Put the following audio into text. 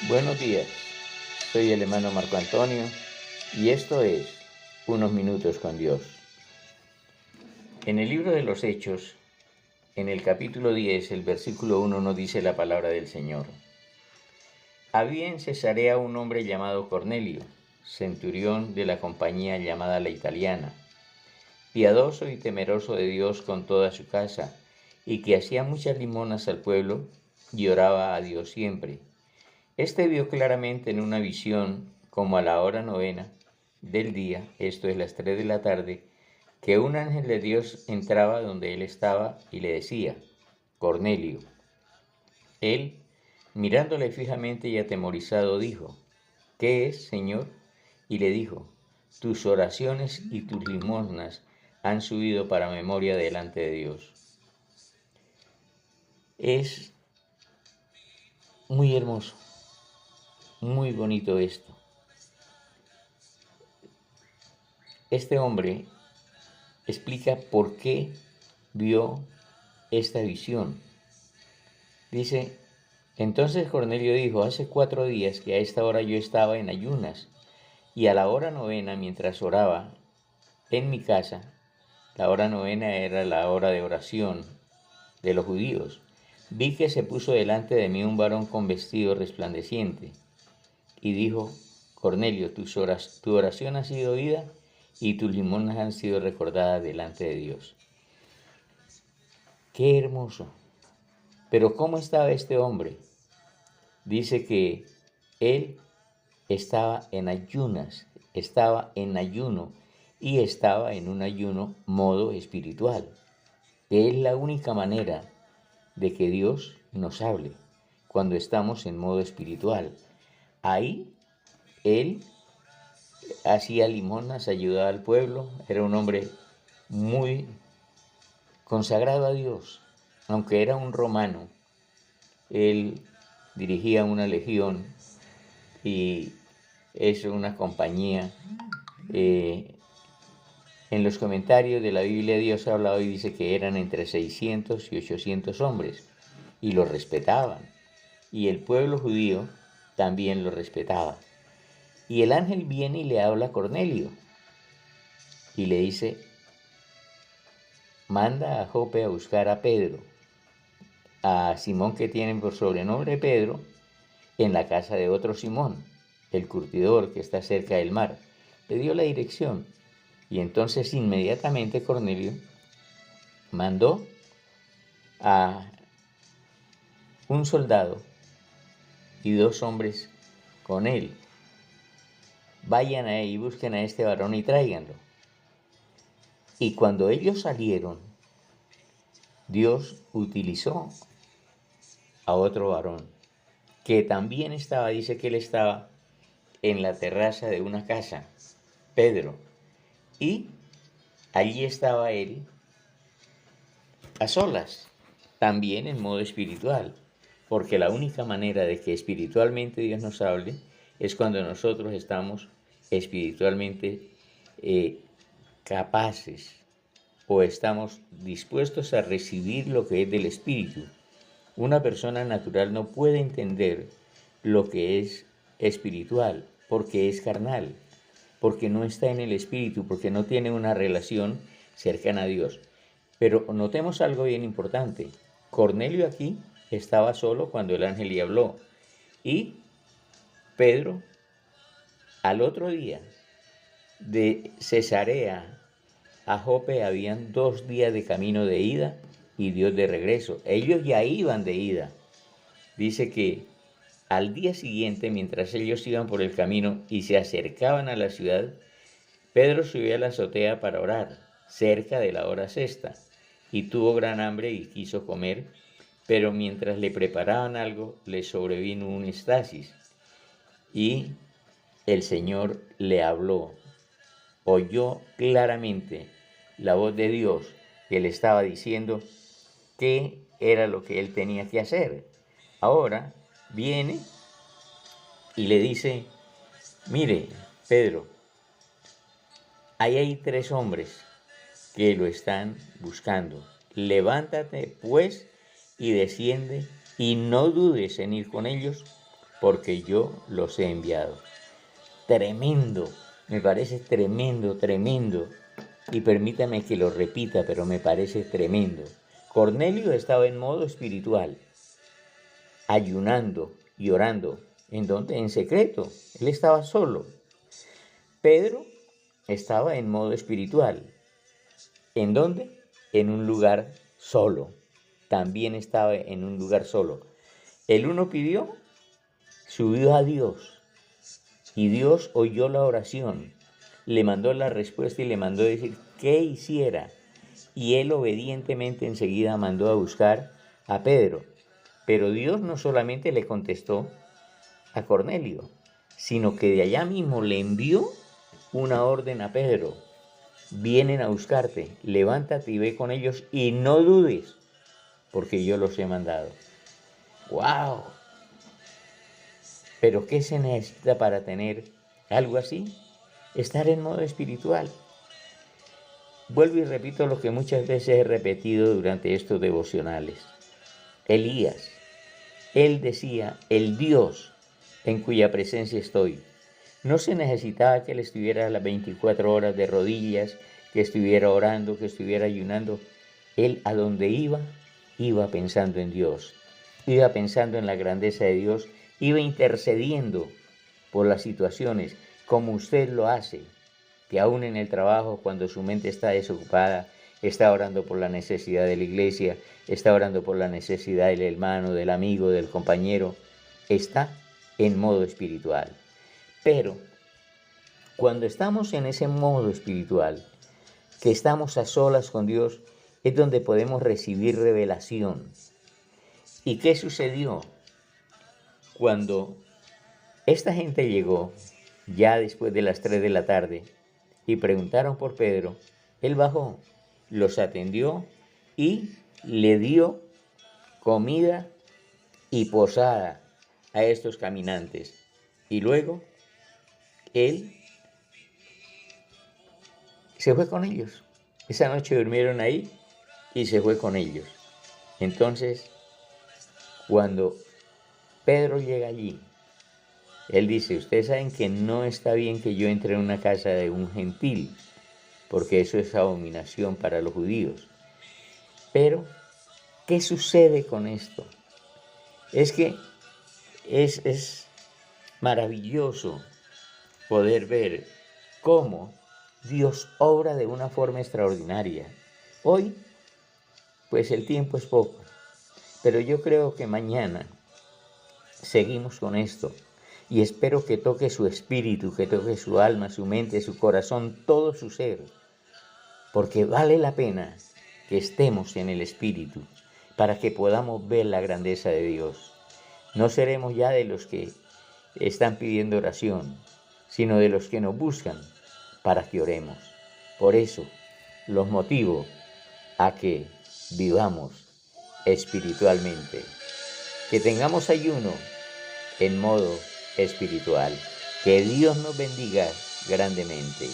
Buenos días, soy el hermano Marco Antonio y esto es Unos Minutos con Dios. En el libro de los Hechos, en el capítulo 10, el versículo 1 nos dice la palabra del Señor. Había en Cesarea un hombre llamado Cornelio, centurión de la compañía llamada La Italiana, piadoso y temeroso de Dios con toda su casa, y que hacía muchas limonas al pueblo y oraba a Dios siempre. Este vio claramente en una visión, como a la hora novena del día, esto es las 3 de la tarde, que un ángel de Dios entraba donde él estaba y le decía, Cornelio. Él, mirándole fijamente y atemorizado, dijo, ¿qué es, Señor? Y le dijo, tus oraciones y tus limosnas han subido para memoria delante de Dios. Es muy hermoso, muy bonito esto. Este hombre explica por qué vio esta visión. Dice, entonces Cornelio dijo, hace 4 días que a esta hora yo estaba en ayunas, y a la hora novena, mientras oraba en mi casa, la hora novena era la hora de oración de los judíos, vi que se puso delante de mí un varón con vestido resplandeciente, y dijo, Cornelio, tu oración ha sido oída, y tus limonas han sido recordadas delante de Dios. ¡Qué hermoso! Pero ¿cómo estaba este hombre? Dice que él estaba en ayunas, estaba en ayuno y estaba en un ayuno modo espiritual, que es la única manera de que Dios nos hable, cuando estamos en modo espiritual. Ahí él hacía limonas, ayudaba al pueblo, era un hombre muy consagrado a Dios, aunque era un romano. Él dirigía una legión y es una compañía. En los comentarios de la Biblia Dios ha hablado y dice que eran entre 600 y 800 hombres y los respetaban. Y el pueblo judío también lo respetaba. Y el ángel viene y le habla a Cornelio y le dice, manda a Jope a buscar a Pedro, a Simón que tienen por sobrenombre Pedro, en la casa de otro Simón, el curtidor que está cerca del mar. Le dio la dirección y entonces inmediatamente Cornelio mandó a un soldado y 2 hombres con él. Vayan ahí y busquen a este varón y tráiganlo. Y cuando ellos salieron, Dios utilizó a otro varón que también estaba, dice que él estaba en la terraza de una casa, Pedro, y allí estaba él a solas, también en modo espiritual, porque la única manera de que espiritualmente Dios nos hable es cuando nosotros estamos espiritualmente capaces o estamos dispuestos a recibir lo que es del Espíritu. Una persona natural no puede entender lo que es espiritual porque es carnal, porque no está en el Espíritu, porque no tiene una relación cercana a Dios. Pero notemos algo bien importante. Cornelio aquí estaba solo cuando el ángel le habló. Y Pedro, al otro día, de Cesarea a Jope habían 2 días de camino de ida y Dios de regreso. Ellos ya iban de ida. Dice que al día siguiente, mientras ellos iban por el camino y se acercaban a la ciudad, Pedro subió a la azotea para orar, cerca de la hora sexta, y tuvo gran hambre y quiso comer, pero mientras le preparaban algo, le sobrevino un estasis, y el Señor le habló. Oyó claramente la voz de Dios que le estaba diciendo qué era lo que él tenía que hacer. Ahora viene y le dice, mire, Pedro, ahí hay 3 hombres que lo están buscando. Levántate, pues, y desciende, y no dudes en ir con ellos, porque yo los he enviado. Tremendo, me parece tremendo, tremendo. Y permítame que lo repita, pero me parece tremendo. Cornelio estaba en modo espiritual, ayunando y orando. ¿En dónde? En secreto. Él estaba solo. Pedro estaba en modo espiritual. ¿En dónde? En un lugar solo. También estaba en un lugar solo. El uno pidió, subió a Dios y Dios oyó la oración, le mandó la respuesta y le mandó decir qué hiciera. Y él obedientemente enseguida mandó a buscar a Pedro. Pero Dios no solamente le contestó a Cornelio, sino que de allá mismo le envió una orden a Pedro. Vienen a buscarte, levántate y ve con ellos y no dudes, porque yo los he mandado. ¡Wow! Pero ¿qué se necesita para tener algo así? Estar en modo espiritual. Vuelvo y repito lo que muchas veces he repetido durante estos devocionales. Elías, él decía, el Dios en cuya presencia estoy. No se necesitaba que él estuviera las 24 horas de rodillas, que estuviera orando, que estuviera ayunando. Él a donde iba, iba pensando en Dios, iba pensando en la grandeza de Dios, iba intercediendo por las situaciones, como usted lo hace, que aún en el trabajo, cuando su mente está desocupada, está orando por la necesidad de la iglesia, está orando por la necesidad del hermano, del amigo, del compañero, está en modo espiritual. Pero cuando estamos en ese modo espiritual, que estamos a solas con Dios, es donde podemos recibir revelación. ¿Y qué sucedió? Cuando esta gente llegó, ya después de las 3 de la tarde, y preguntaron por Pedro, él bajó, los atendió y le dio comida y posada a estos caminantes. Y luego él se fue con ellos. Esa noche durmieron ahí y se fue con ellos. Entonces, cuando Pedro llega allí, él dice, ustedes saben que no está bien que yo entre en una casa de un gentil, porque eso es abominación para los judíos. Pero, ¿qué sucede con esto? Es que es maravilloso poder ver cómo Dios obra de una forma extraordinaria. Hoy, pues el tiempo es poco, pero yo creo que mañana seguimos con esto y espero que toque su espíritu, que toque su alma, su mente, su corazón, todo su ser, porque vale la pena que estemos en el espíritu para que podamos ver la grandeza de Dios. No seremos ya de los que están pidiendo oración, sino de los que nos buscan para que oremos. Por eso los motivo a que vivamos espiritualmente, que tengamos ayuno en modo espiritual. Que Dios nos bendiga grandemente.